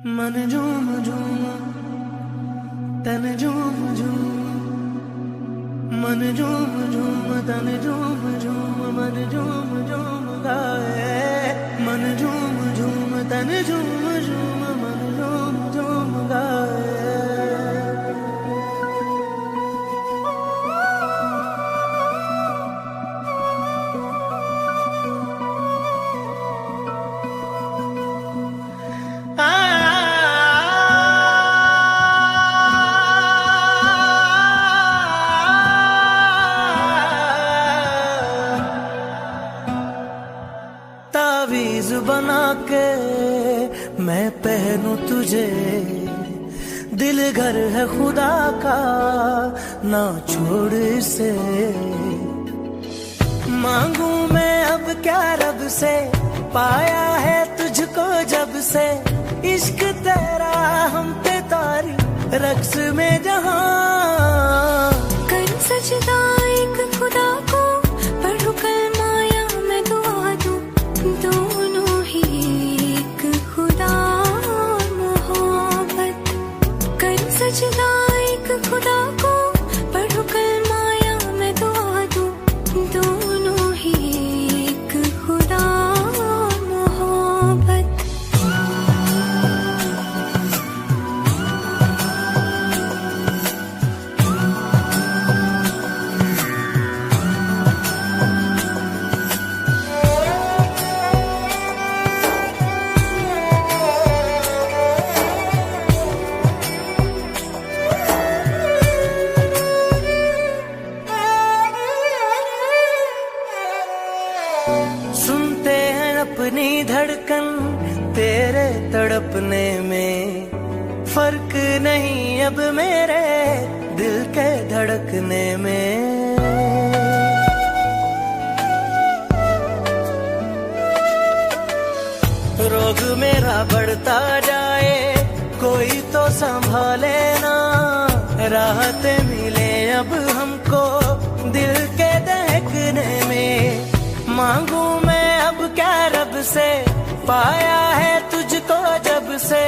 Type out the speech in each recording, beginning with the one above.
मन झूम झूम तन झूम झूम, मन झूम झूम तन झूम झूम, मन झूम झूम गाए। मन झूम झूम तन झूम झूम, मन झूम झूम गाए। तावीज़ बना के मैं पहनूं तुझे, दिल घर है खुदा का ना छोड़ इसे। मांगू मैं अब क्या रब से, पाया है तुझको जब से। इश्क तेरा हम पे तारी रक्स में जहां, कर सजदा एक खुदा को, पढ़ू कलमा या मैं दुआ दूं। दोनों ही एक खुदा और मोहब्बत। कर सजदा एक खुदा को, पढ़ू कलमा या मैं दुआ दूं। दोनों ही एक खुदा और मोहब्बत। सुनते हैं अपनी धड़कन तेरे तड़पने में, फर्क नहीं अब मेरे दिल के धड़कने में। रोग मेरा बढ़ता जाए कोई तो संभाले ना, राहतें मिले अब हमको दिल के दहकने में। मांगू मैं अब क्या रब से, पाया है तुझको जब से।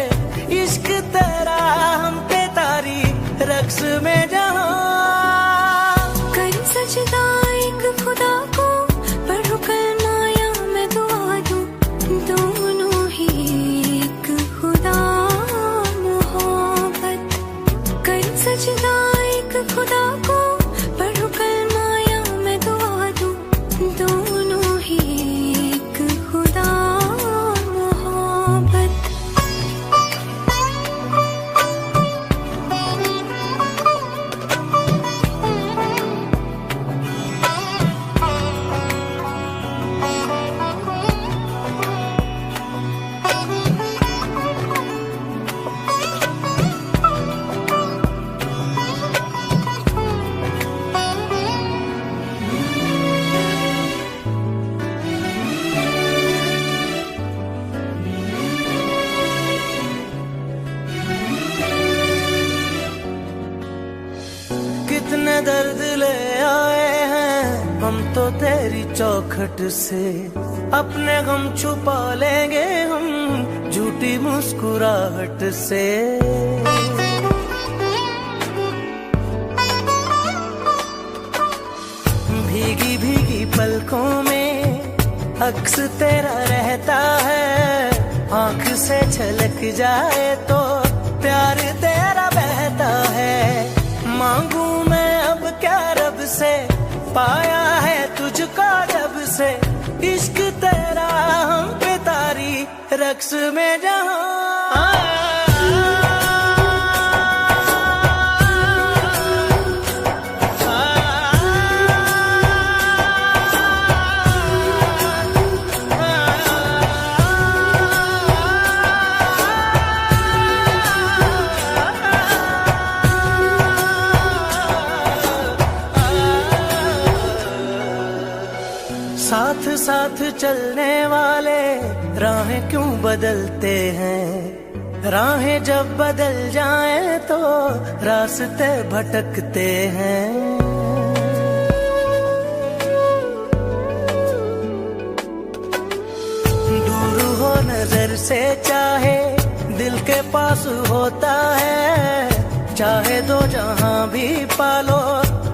इश्क तेरा हम पे तारी रक्स में जहां, कर सजदा एक खुदा को, पढ़ू कलमा या मैं दुआ दूं। दोनों ही एक खुदा और मोहब्बत। कर सजदा एक खुदा को, पढ़ू कलमा या मैं दुआ दूं। दोनों ही एक खुदा और मोहब्बत। कितने दर्द ले आए हैं हम तो तेरी चौखट से। अपने गम छुपा लेंगे हम झूठी मुस्कुराहट से। भीगी भीगी पलकों में अक्स तेरा रहता है, आंख से छलक जाए तो प्यार तेरा बहता है। मांगू मैं अब क्या रब से, पाया है तुझको जब से। इश्क तेरा हम पे तारी रक्स में जहां, साथ साथ चलने वाले राहें क्यों बदलते हैं। राहें जब बदल जाएं तो रास्ते भटकते हैं। दूर हो नजर से चाहे दिल के पास होता है, चाहे दो जहां भी पालो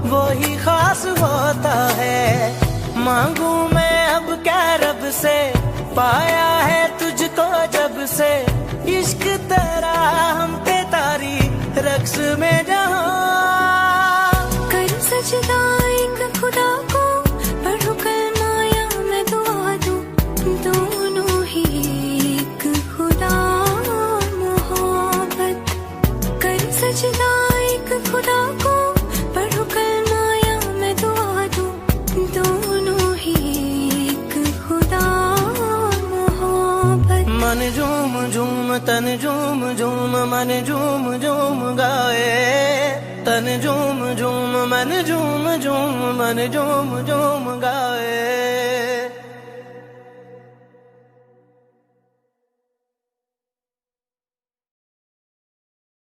वो ही खास होता है। मांगू मैं अब क्या रब से, पाया है तुझको जब से, इश्क तेरा हम पे तारी रक्स में जहां। कर सजदा एक खुदा को, पढ़ो कलमा या मैं दुआ दूं, दोनों ही एक खुदा और मोहब्बत। कर सजदा एक खुदा को, पढ़ो कलमा या मैं दुआ दूं, दोनों ही एक खुदा और मोहब्बत। मन झूम झूम तन झूम झूम मन झूम झूम गाए, तन झूम झूम मन झूम झूम मन झूम झूम गाए।